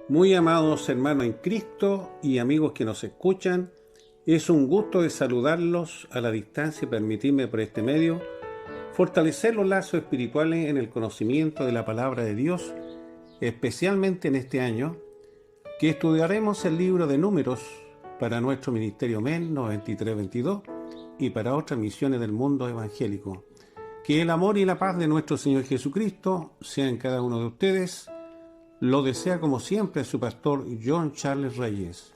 Muy amados hermanos en Cristo y amigos que nos escuchan, es un gusto de saludarlos a la distancia y permitirme por este medio fortalecer los lazos espirituales en el conocimiento de la palabra de Dios, especialmente en este año, que estudiaremos el libro de Números para nuestro ministerio MEN 9322 y para otras misiones del mundo evangélico. Que el amor y la paz de nuestro Señor Jesucristo sea en cada uno de ustedes. Lo desea como siempre su pastor John Charles Reyes.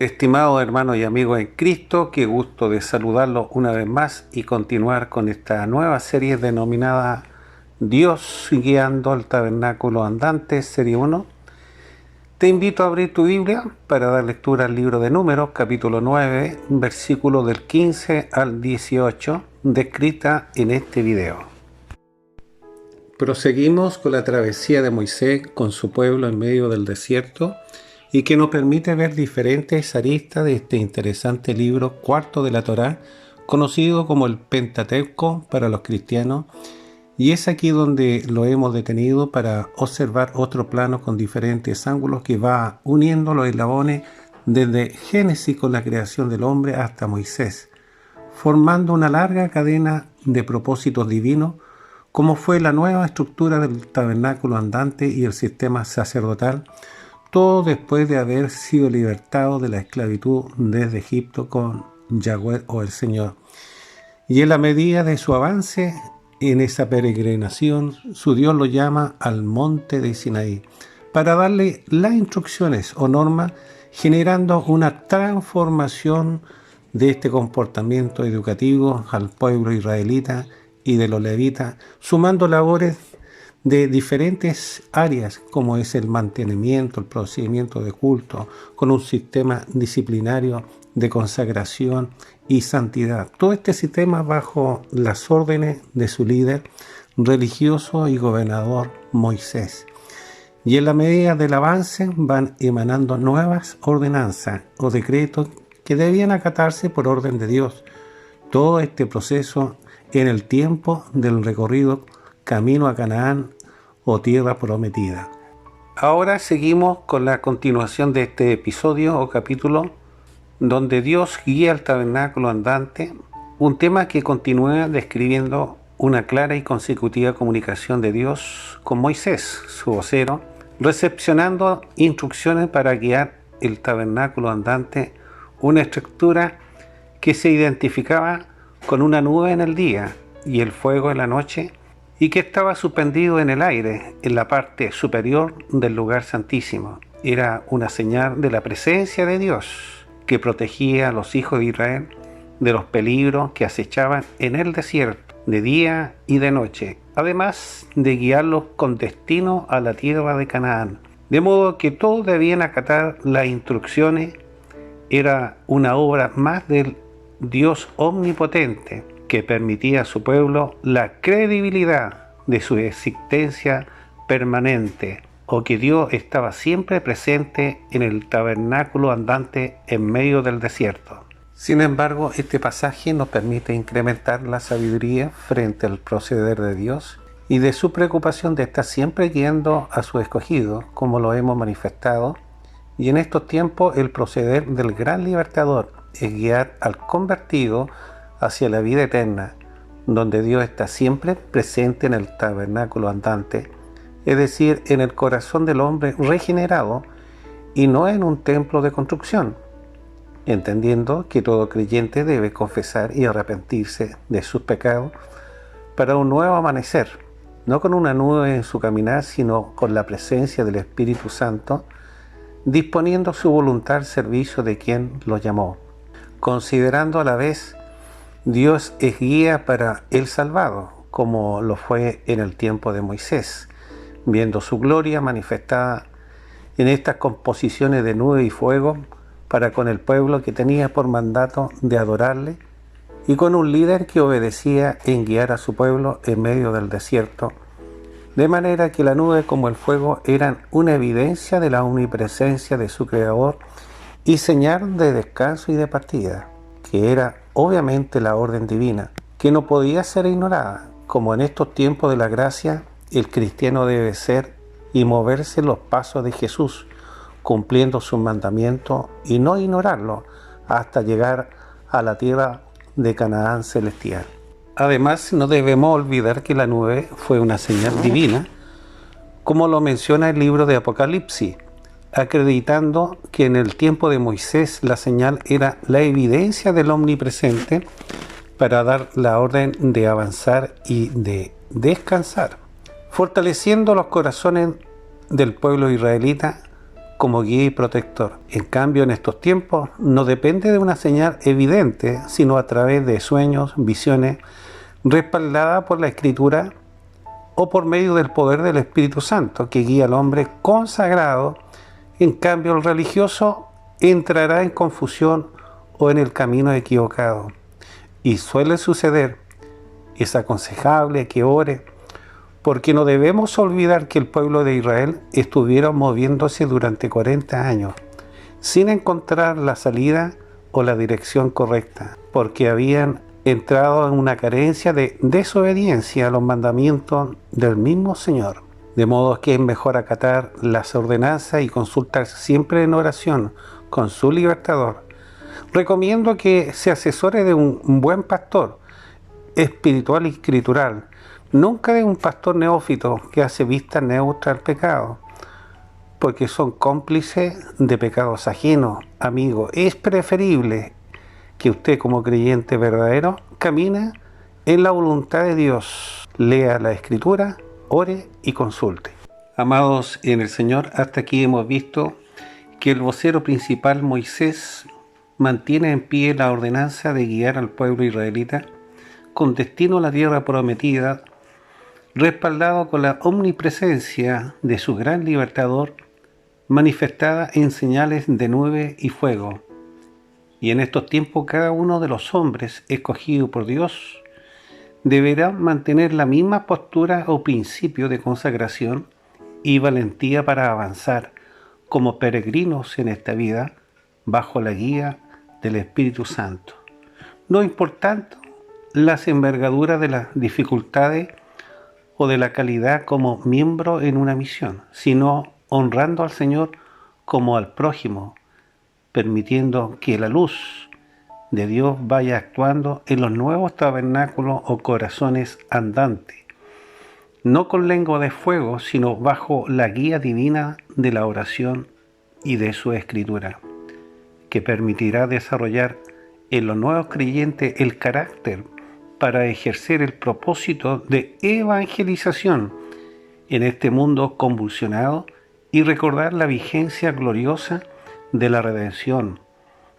Estimados hermanos y amigos en Cristo, qué gusto de saludarlos una vez más y continuar con esta nueva serie denominada Dios guiando al tabernáculo andante, serie 1. Te invito a abrir tu Biblia para dar lectura al libro de Números, capítulo 9, versículos del 15 al 18, descrita en este video. Proseguimos con la travesía de Moisés con su pueblo en medio del desierto y que nos permite ver diferentes aristas de este interesante libro cuarto de la Torá, conocido como el Pentateuco para los cristianos, y es aquí donde lo hemos detenido para observar otro plano con diferentes ángulos que va uniendo los eslabones desde Génesis con la creación del hombre hasta Moisés, formando una larga cadena de propósitos divinos, como fue la nueva estructura del tabernáculo andante y el sistema sacerdotal, todo después de haber sido libertado de la esclavitud desde Egipto con Yahweh o el Señor. Y en la medida de su avance en esa peregrinación, su Dios lo llama al monte de Sinaí para darle las instrucciones o normas, generando una transformación de este comportamiento educativo al pueblo israelita y de los levitas, sumando labores de diferentes áreas como es el mantenimiento, el procedimiento de culto, con un sistema disciplinario de consagración y santidad. Todo este sistema bajo las órdenes de su líder religioso y gobernador Moisés. Y en la medida del avance van emanando nuevas ordenanzas o decretos que debían acatarse por orden de Dios. Todo este proceso en el tiempo del recorrido camino a Canaán o tierra prometida. Ahora seguimos con la continuación de este episodio o capítulo donde Dios guía al tabernáculo andante, un tema que continúa describiendo una clara y consecutiva comunicación de Dios con Moisés, su vocero, recepcionando instrucciones para guiar el tabernáculo andante, una estructura que se identificaba con una nube en el día y el fuego en la noche, y que estaba suspendido en el aire, en la parte superior del lugar santísimo. Era una señal de la presencia de Dios, que protegía a los hijos de Israel de los peligros que acechaban en el desierto, de día y de noche, además de guiarlos con destino a la tierra de Canaán. De modo que todos debían acatar las instrucciones. Era una obra más del Dios omnipotente, que permitía a su pueblo la credibilidad de su existencia permanente, o que Dios estaba siempre presente en el tabernáculo andante en medio del desierto. Sin embargo, este pasaje nos permite incrementar la sabiduría frente al proceder de Dios y de su preocupación de estar siempre guiando a su escogido, como lo hemos manifestado, y en estos tiempos el proceder del gran libertador es guiar al convertido hacia la vida eterna, donde Dios está siempre presente en el tabernáculo andante, es decir, en el corazón del hombre regenerado y no en un templo de construcción, entendiendo que todo creyente debe confesar y arrepentirse de sus pecados para un nuevo amanecer, no con una nube en su caminar, sino con la presencia del Espíritu Santo, disponiendo su voluntad al servicio de quien lo llamó, considerando a la vez Dios es guía para el salvado, como lo fue en el tiempo de Moisés, viendo su gloria manifestada en estas composiciones de nube y fuego para con el pueblo que tenía por mandato de adorarle, y con un líder que obedecía en guiar a su pueblo en medio del desierto, De manera que la nube como el fuego eran una evidencia de la omnipresencia de su Creador y señal de descanso y de partida, que era obviamente la orden divina, que no podía ser ignorada. Como en estos tiempos de la gracia, el cristiano debe ser y moverse en los pasos de Jesús, cumpliendo sus mandamientos y no ignorarlos hasta llegar a la tierra de Canaán celestial. Además, no debemos olvidar que la nube fue una señal divina, como lo menciona el libro de Apocalipsis, acreditando que en el tiempo de Moisés la señal era la evidencia del omnipresente para dar la orden de avanzar y de descansar, fortaleciendo los corazones del pueblo israelita como guía y protector. En cambio, en estos tiempos no depende de una señal evidente, sino a través de sueños, visiones, respaldada por la Escritura o por medio del poder del Espíritu Santo, que guía al hombre consagrado. En cambio, el religioso entrará en confusión o en el camino equivocado. Y suele suceder. Es aconsejable que ore, porque no debemos olvidar que el pueblo de Israel estuvieron moviéndose durante 40 años, sin encontrar la salida o la dirección correcta, porque habían entrado en una carencia de desobediencia a los mandamientos del mismo Señor. De modo que es mejor acatar las ordenanzas y consultar siempre en oración con su libertador. Recomiendo que se asesore de un buen pastor espiritual y escritural, nunca de un pastor neófito que hace vista neutra al pecado, porque son cómplices de pecados ajenos. Amigo, es preferible que usted como creyente verdadero camine en la voluntad de Dios, lea la Escritura, ore y consulte. Amados en el Señor, hasta aquí hemos visto que el vocero principal Moisés mantiene en pie la ordenanza de guiar al pueblo israelita con destino a la tierra prometida, respaldado con la omnipresencia de su gran libertador, manifestada en señales de nube y fuego. Y en estos tiempos cada uno de los hombres escogidos por Dios deberá mantener la misma postura o principio de consagración y valentía para avanzar como peregrinos en esta vida bajo la guía del Espíritu Santo. No importando las envergaduras de las dificultades o de la calidad como miembro en una misión, sino honrando al Señor como al prójimo, permitiendo que la luz de Dios vaya actuando en los nuevos tabernáculos o corazones andantes, no con lengua de fuego, sino bajo la guía divina de la oración y de su Escritura, que permitirá desarrollar en los nuevos creyentes el carácter para ejercer el propósito de evangelización en este mundo convulsionado y recordar la vigencia gloriosa de la redención,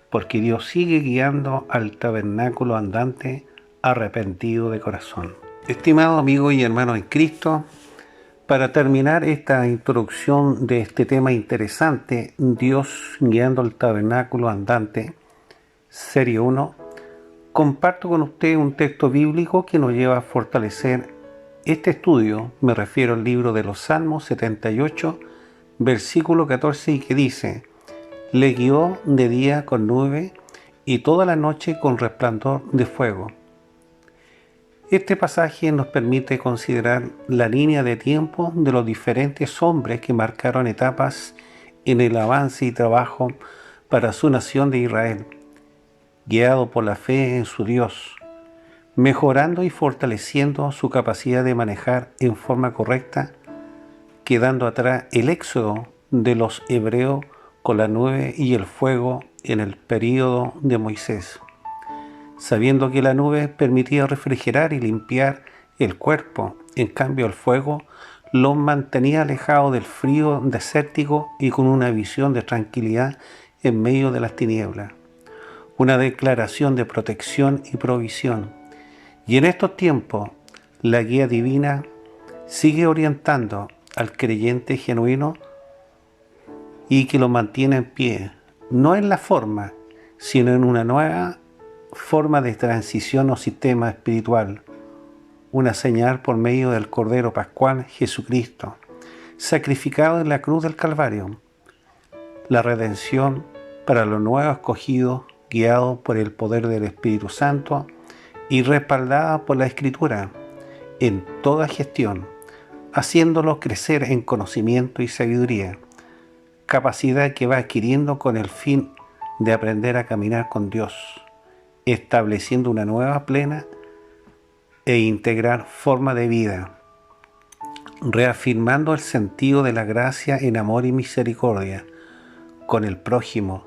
porque Dios sigue guiando al tabernáculo andante arrepentido de corazón. Estimado amigo y hermano en Cristo, para terminar esta introducción de este tema interesante, Dios guiando al tabernáculo andante, serie 1, comparto con usted un texto bíblico que nos lleva a fortalecer este estudio. Me refiero al libro de los Salmos 78, versículo 14, y que dice: le guió de día con nube y toda la noche con resplandor de fuego. Este pasaje nos permite considerar la línea de tiempo de los diferentes hombres que marcaron etapas en el avance y trabajo para su nación de Israel, guiado por la fe en su Dios, mejorando y fortaleciendo su capacidad de manejar en forma correcta, quedando atrás el éxodo de los hebreos con la nube y el fuego en el período de Moisés, sabiendo que la nube permitía refrigerar y limpiar el cuerpo. En cambio, el fuego los mantenía alejados del frío desértico y con una visión de tranquilidad en medio de las tinieblas. Una declaración de protección y provisión. Y en estos tiempos, la guía divina sigue orientando al creyente genuino y que lo mantiene en pie, no en la forma, sino en una nueva forma de transición o sistema espiritual, una señal por medio del Cordero Pascual Jesucristo, sacrificado en la cruz del Calvario, la redención para los nuevos escogidos, guiados por el poder del Espíritu Santo y respaldada por la Escritura en toda gestión, haciéndolo crecer en conocimiento y sabiduría, capacidad que va adquiriendo con el fin de aprender a caminar con Dios, estableciendo una nueva, plena e integral forma de vida, reafirmando el sentido de la gracia en amor y misericordia con el prójimo.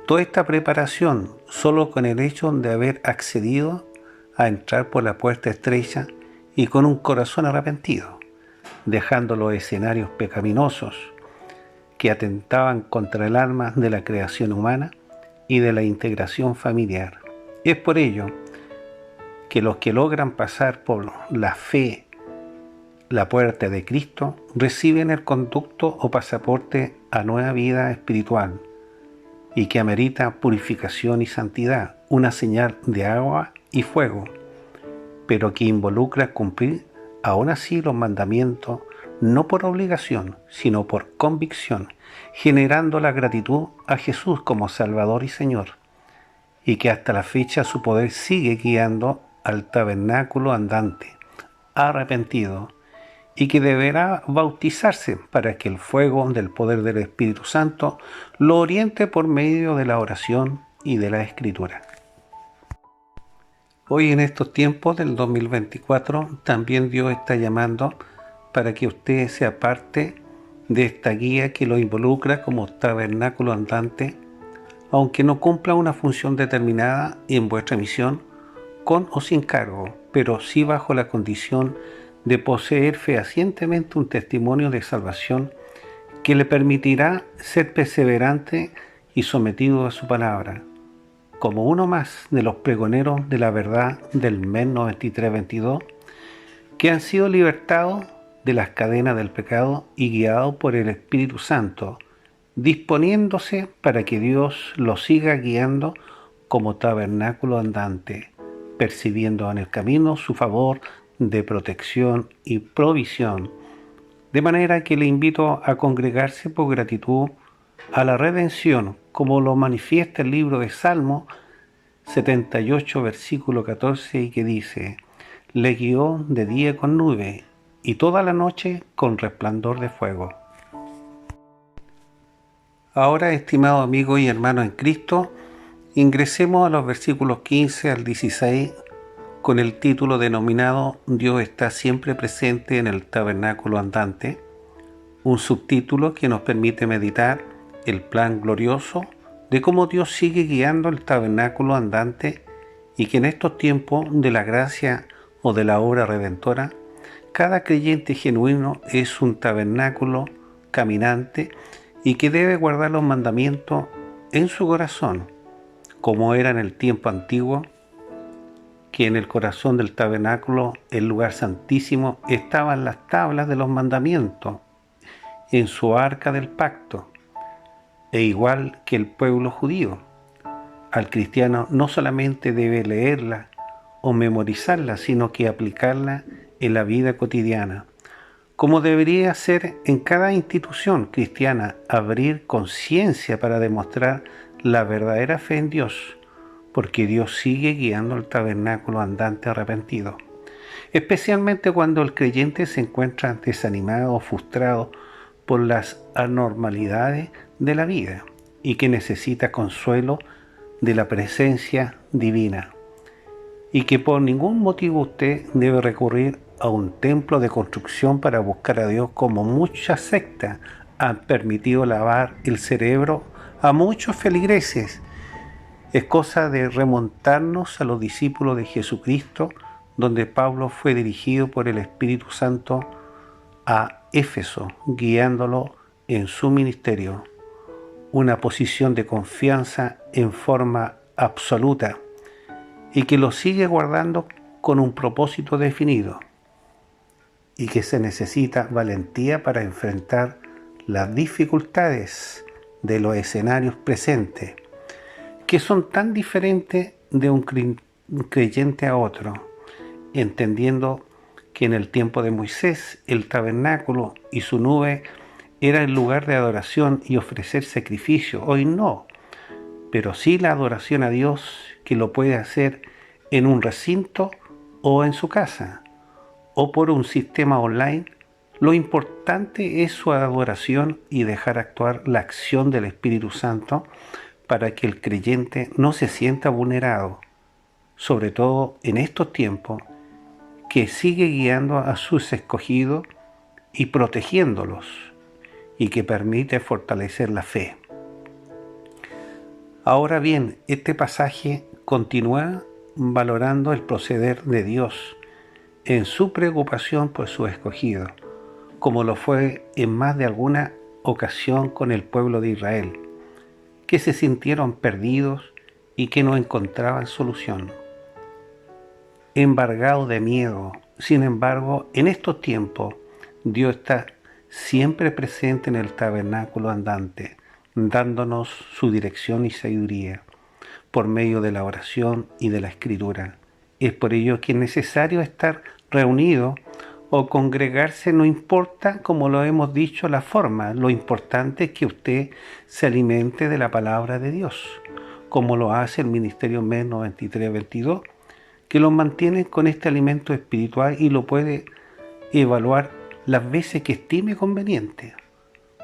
Toda esta preparación solo con el hecho de haber accedido a entrar por la puerta estrecha y con un corazón arrepentido, dejando los escenarios pecaminosos que atentaban contra el alma de la creación humana y de la integración familiar. Es por ello que los que logran pasar por la fe la puerta de Cristo reciben el conducto o pasaporte a nueva vida espiritual y que amerita purificación y santidad, una señal de agua y fuego, pero que involucra cumplir aún así los mandamientos no por obligación, sino por convicción, generando la gratitud a Jesús como Salvador y Señor, y que hasta la fecha su poder sigue guiando al tabernáculo andante, arrepentido, y que deberá bautizarse para que el fuego del poder del Espíritu Santo lo oriente por medio de la oración y de la Escritura. Hoy en estos tiempos del 2024 también Dios está llamando para que usted sea parte de esta guía que lo involucra como tabernáculo andante, aunque no cumpla una función determinada en vuestra misión, con o sin cargo, pero sí bajo la condición de poseer fehacientemente un testimonio de salvación que le permitirá ser perseverante y sometido a su palabra, como uno más de los pregoneros de la verdad del MEN 9322, que han sido libertados de las cadenas del pecado y guiados por el Espíritu Santo, disponiéndose para que Dios los siga guiando como tabernáculo andante, percibiendo en el camino su favor de protección y provisión, de manera que le invito a congregarse por gratitud a la redención, como lo manifiesta el libro de Salmo 78, versículo 14, y que dice: le guió de día con nube y toda la noche con resplandor de fuego. Ahora, estimado amigo y hermano en Cristo, ingresemos a los versículos 15 al 16 con el título denominado Dios está siempre presente en el tabernáculo andante, un subtítulo que nos permite meditar el plan glorioso de cómo Dios sigue guiando el tabernáculo andante y que en estos tiempos de la gracia o de la obra redentora, cada creyente genuino es un tabernáculo caminante y que debe guardar los mandamientos en su corazón, como era en el tiempo antiguo, que en el corazón del tabernáculo, el lugar santísimo, estaban las tablas de los mandamientos en su arca del pacto, e igual que el pueblo judío, al cristiano no solamente debe leerla o memorizarla, sino que aplicarla en la vida cotidiana, como debería ser en cada institución cristiana, abrir conciencia para demostrar la verdadera fe en Dios, porque Dios sigue guiando el tabernáculo andante arrepentido, especialmente cuando el creyente se encuentra desanimado o frustrado por las anormalidades de la vida y que necesita consuelo de la presencia divina, y que por ningún motivo usted debe recurrir a un templo de construcción para buscar a Dios, como muchas sectas han permitido lavar el cerebro a muchos feligreses. Es cosa de remontarnos a los discípulos de Jesucristo, donde Pablo fue dirigido por el Espíritu Santo a Éfeso, guiándolo en su ministerio, una posición de confianza en forma absoluta y que lo sigue guardando con un propósito definido, y que se necesita valentía para enfrentar las dificultades de los escenarios presentes, que son tan diferentes de un creyente a otro, entendiendo que en el tiempo de Moisés el tabernáculo y su nube era el lugar de adoración y ofrecer sacrificio. Hoy no, pero sí la adoración a Dios, que lo puede hacer en un recinto o en su casa o por un sistema online. Lo importante es su adoración y dejar actuar la acción del Espíritu Santo para que el creyente no se sienta vulnerado, sobre todo en estos tiempos, que sigue guiando a sus escogidos y protegiéndolos, y que permite fortalecer la fe. Ahora bien, este pasaje continúa valorando el proceder de Dios en su preocupación por sus escogidos, como lo fue en más de alguna ocasión con el pueblo de Israel, que se sintieron perdidos y que no encontraban solución. Embargados de miedo, sin embargo, en estos tiempos, Dios está siempre presente en el tabernáculo andante, dándonos su dirección y sabiduría por medio de la oración y de la escritura. Es por ello que es necesario estar reunido o congregarse, no importa, como lo hemos dicho, la forma. Lo importante es que usted se alimente de la palabra de Dios, como lo hace el Ministerio MES 9322, que lo mantiene con este alimento espiritual y lo puede evaluar las veces que estime conveniente,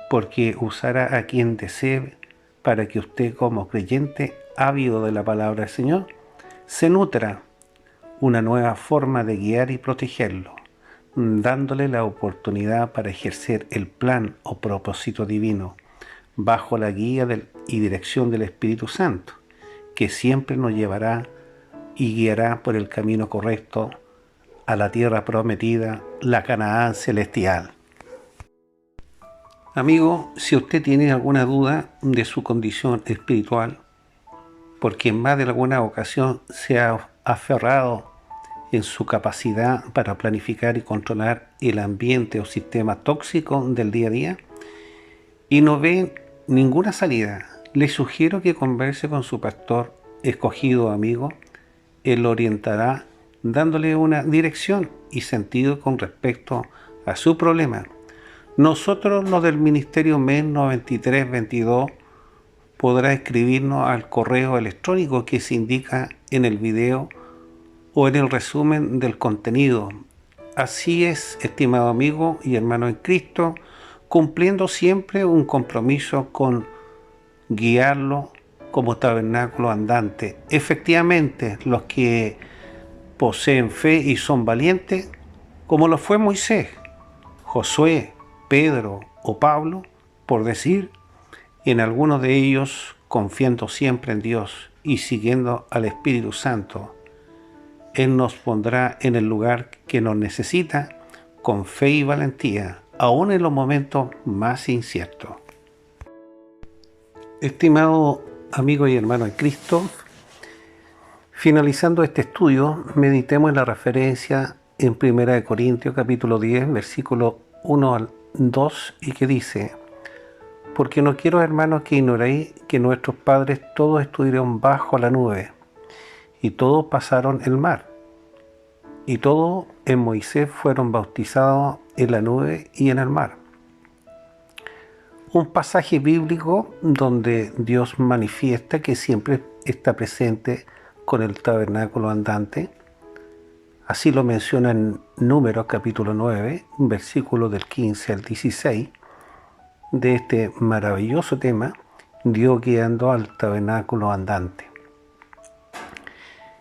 porque usará a quien desee para que usted, como creyente ávido de la palabra del Señor, se nutra una nueva forma de guiar y protegerlo, dándole la oportunidad para ejercer el plan o propósito divino bajo la guía y dirección del Espíritu Santo, que siempre nos llevará y guiará por el camino correcto a la tierra prometida, la Canaán celestial. Amigo, si usted tiene alguna duda de su condición espiritual, porque en más de alguna ocasión se ha aferrado en su capacidad para planificar y controlar el ambiente o sistema tóxico del día a día y no ve ninguna salida, le sugiero que converse con su pastor escogido o amigo. Él lo orientará dándole una dirección y sentido con respecto a su problema. Nosotros, los del Ministerio MES 9322, podrá escribirnos al correo electrónico que se indica en el video o en el resumen del contenido. Así es, estimado amigo y hermano en Cristo, cumpliendo siempre un compromiso con guiarlo como tabernáculo andante. Efectivamente, los que poseen fe y son valientes, como lo fue Moisés, Josué, Pedro o Pablo, por decir, en algunos de ellos confiando siempre en Dios y siguiendo al Espíritu Santo, Él nos pondrá en el lugar que nos necesita con fe y valentía, aún en los momentos más inciertos. Estimado amigo y hermano en Cristo, finalizando este estudio, meditemos en la referencia en 1 Corintios capítulo 10, versículo 1 al 2, y que dice: porque no quiero, hermanos, que ignoréis que nuestros padres todos estuvieron bajo la nube, y todos pasaron el mar, y todos en Moisés fueron bautizados en la nube y en el mar. Un pasaje bíblico donde Dios manifiesta que siempre está presente con el tabernáculo andante. Así lo menciona en Números capítulo 9, versículos del 15 al 16, de este maravilloso tema, Dios guiando al tabernáculo andante.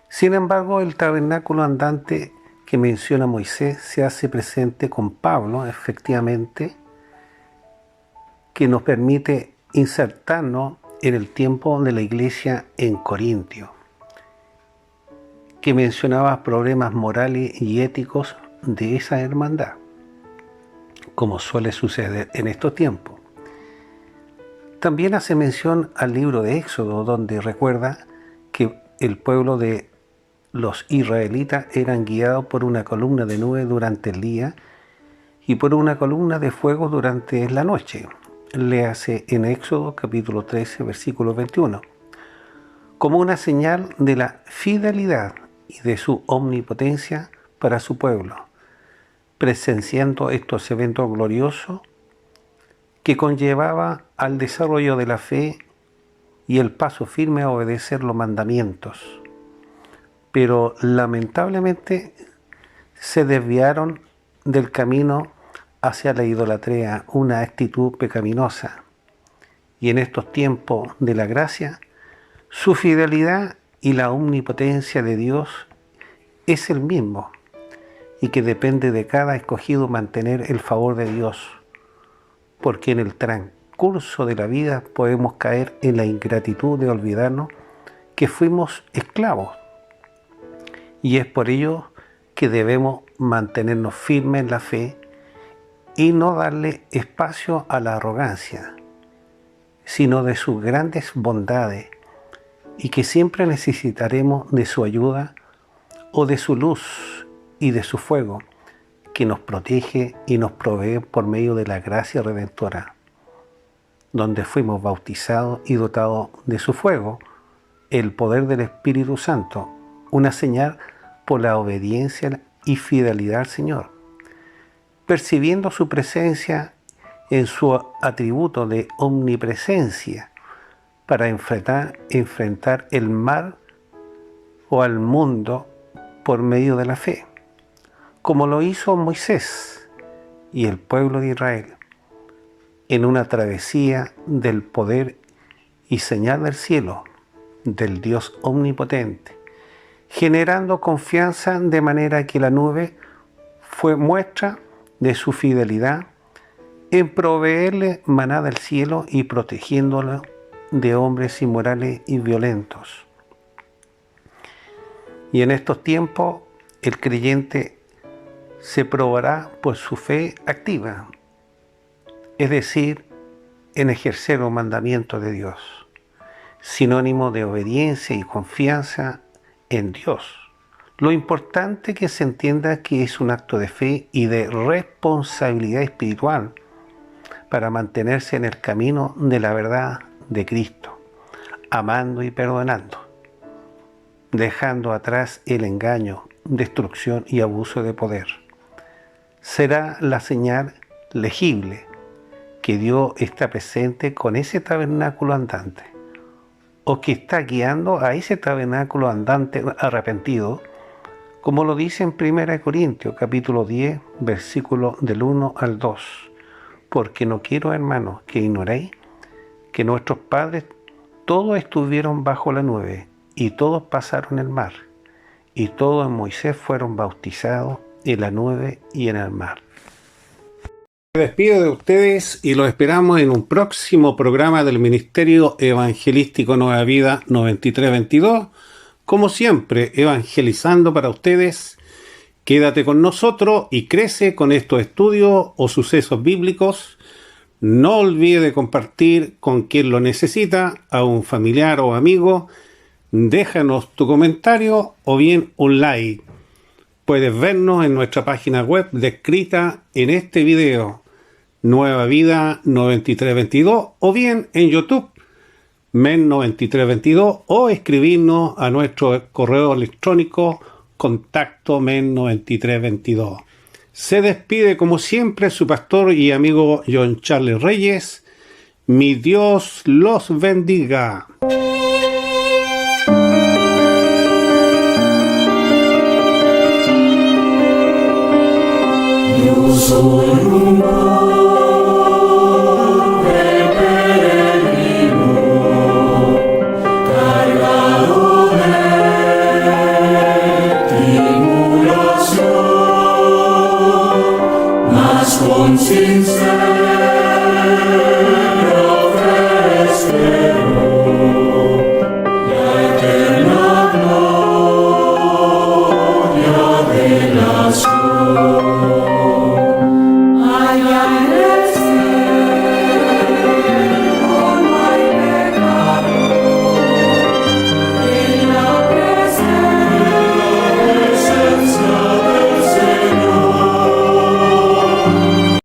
Sin embargo, el tabernáculo andante que menciona Moisés se hace presente con Pablo, efectivamente, que nos permite insertarnos en el tiempo de la iglesia en Corintio, que mencionaba problemas morales y éticos de esa hermandad, como suele suceder en estos tiempos. También hace mención al libro de Éxodo, donde recuerda que el pueblo de los israelitas eran guiados por una columna de nube durante el día y por una columna de fuego durante la noche. Léase en Éxodo capítulo 13, versículo 21, como una señal de la fidelidad y de su omnipotencia para su pueblo. presenciando estos eventos gloriosos que conllevaba al desarrollo de la fe y el paso firme a obedecer los mandamientos. Pero lamentablemente se desviaron del camino hacia la idolatría, una actitud pecaminosa. Y en estos tiempos de la gracia, su fidelidad y la omnipotencia de Dios es el mismo, y que depende de cada escogido mantener el favor de Dios, porque en el transcurso de la vida podemos caer en la ingratitud de olvidarnos que fuimos esclavos. Y es por ello que debemos mantenernos firmes en la fe y no darle espacio a la arrogancia, sino de sus grandes bondades, y que siempre necesitaremos de su ayuda o de su luz y de su fuego, que nos protege y nos provee por medio de la gracia redentora, donde fuimos bautizados y dotados de su fuego, el poder del Espíritu Santo, una señal por la obediencia y fidelidad al Señor, percibiendo su presencia en su atributo de omnipresencia para enfrentar el mal o al mundo por medio de la fe, como lo hizo Moisés y el pueblo de Israel en una travesía del poder y señal del cielo, del Dios omnipotente, generando confianza de manera que la nube fue muestra de su fidelidad en proveerle maná del cielo y protegiéndolo de hombres inmorales y violentos. Y en estos tiempos el creyente se probará por su fe activa, es decir, en ejercer los mandamientos de Dios, sinónimo de obediencia y confianza en Dios. Lo importante es que se entienda que es un acto de fe y de responsabilidad espiritual para mantenerse en el camino de la verdad de Cristo, amando y perdonando, dejando atrás el engaño, destrucción y abuso de poder. Será la señal legible que Dios está presente con ese tabernáculo andante, o que está guiando a ese tabernáculo andante arrepentido, como lo dice en 1 Corintios capítulo 10, versículo del 1 al 2. Porque no quiero, hermanos, que ignoréis que nuestros padres todos estuvieron bajo la nube, y todos pasaron el mar, y todos en Moisés fueron bautizados en la nube y en el mar. Me despido de ustedes y los esperamos en un próximo programa del Ministerio Evangelístico Nueva Vida 9322. Como siempre, evangelizando para ustedes. Quédate con nosotros y crece con estos estudios o sucesos bíblicos. No olvide de compartir con quien lo necesita, a un familiar o amigo. Déjanos tu comentario o bien un like. Puedes vernos en nuestra página web descrita en este video, Nueva Vida 9322, o bien en YouTube, men9322, o escribirnos a nuestro correo electrónico contacto men9322. Se despide como siempre su pastor y amigo John Charles Reyes. Mi Dios los bendiga. Yo soy un hombre peregrino, cargado de tribulación, mas con sincera